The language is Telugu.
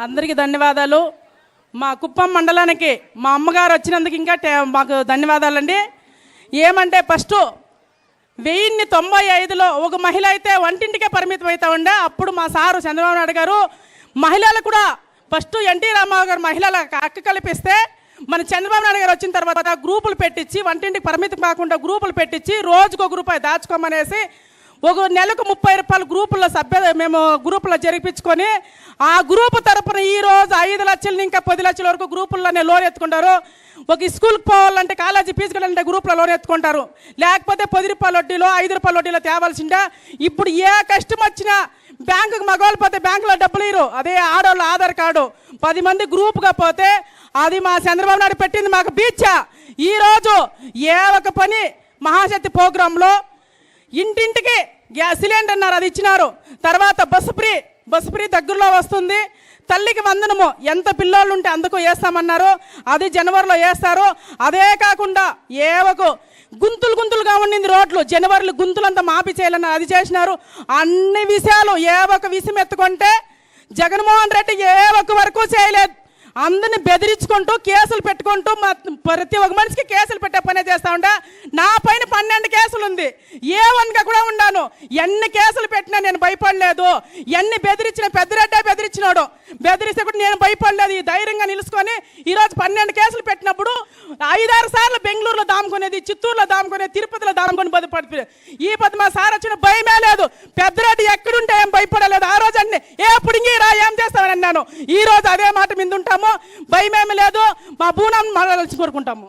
అందరికీ ధన్యవాదాలు. మా కుప్పం మండలానికి మా అమ్మగారు వచ్చినందుకు ఇంకా మాకు ధన్యవాదాలండి. ఏమంటే ఫస్ట్ 1995లో ఒక మహిళ అయితే వంటింటికే పరిమితం అవుతా ఉండే. అప్పుడు మా సారు చంద్రబాబు నాయుడు గారు మహిళలు కూడా ఫస్ట్ ఎన్టీ రామారావు గారు మహిళల హక్కు కల్పిస్తే మన చంద్రబాబు నాయుడు గారు వచ్చిన తర్వాత గ్రూపులు పెట్టించి వంటింటికి పరిమితం కాకుండా గ్రూపులు పెట్టించి రోజుకు ₹1 దాచుకోమనేసి ఒక నెలకు ₹30 గ్రూపుల్లో మేము గ్రూపుల్లో జరిపించుకొని ఆ గ్రూపు తరపున ఈరోజు 5 లక్షలు ఇంకా 10 లక్షల వరకు గ్రూపుల్లోనే లోన్ ఎత్తుకుంటారు. ఒక స్కూల్కి పోవాలంటే కాలేజీ ఫీజు కట్టాలంటే గ్రూపులో లోన్ ఎత్తుకుంటారు. లేకపోతే ₹10 వడ్డీలో ₹5 వడ్డీలో తేవాల్సిందే. ఇప్పుడు ఏ కష్టం వచ్చినా బ్యాంకుకి మగవాళ్ళు పోతే బ్యాంకులో డబ్బులు ఇరు, అదే ఆడవాళ్ళ ఆధార్ కార్డు 10 మంది గ్రూప్గా పోతే అది మా చంద్రబాబు నాయుడు పెట్టింది మాకు బీచా. ఈరోజు ఏ ఒక పని మహాశక్తి ప్రోగ్రాంలో ఇంటింటికి గ్యాస్ సిలిండర్ అన్నారు, అది ఇచ్చినారు. తర్వాత బస్సు ఫ్రీ దగ్గరలో వస్తుంది. తల్లికి వందనము ఎంత పిల్లోళ్ళు ఉంటే అందుకు వేస్తామన్నారు, అది జనవరిలో వేస్తారు. అదే కాకుండా ఏవకు గుంతులుగా ఉండింది రోడ్లు, జనవరిలో గుంతులంతా మాపి చేయాలన్నారు, అది చేసినారు. అన్ని విషయాలు ఏ ఒక విషయం ఎత్తుకుంటే జగన్మోహన్ రెడ్డి ఏ ఒక వరకు చేయలేదు. అందరిని బెదిరించుకుంటూ కేసులు పెట్టుకుంటూ ప్రతి ఒక్క మనిషికి కేసులు పెట్టే పనే చేస్తా ఉంటా. నా పైన 12 కేసులు ఉంది, A1గా కూడా ఉన్నాను. ఎన్ని కేసులు పెట్టినా నేను భయపడలేదు. ఎన్ని బెదిరించిన పెద్దరెడ్డే బెదిరించినాడు, బెదిరిస్తే కూడా నేను భయపడలేదు. ఈ ధైర్యంగా నిలుచుకొని ఈరోజు 12 కేసులు పెట్టినప్పుడు 5-6 సార్లు బెంగళూరులో దాముకునేది, చిత్తూరులో దాముకునేది, తిరుపతిలో దాముకొని బతుపడుతుంది. ఈ పది మా సార్ వచ్చిన భయమే లేదు. పెద్దరెడ్డి ఎక్కడుంటే ఏం భయపడలేదు. ఆ రోజు అన్ని పుడింగి రా ఏం చేస్తామని అన్నాను. ఈ రోజు అదే మాట మీద ఉంటాము, భయమేమి లేదు. మా భూనాన్ని మళ్ళీ కోరుకుంటాము.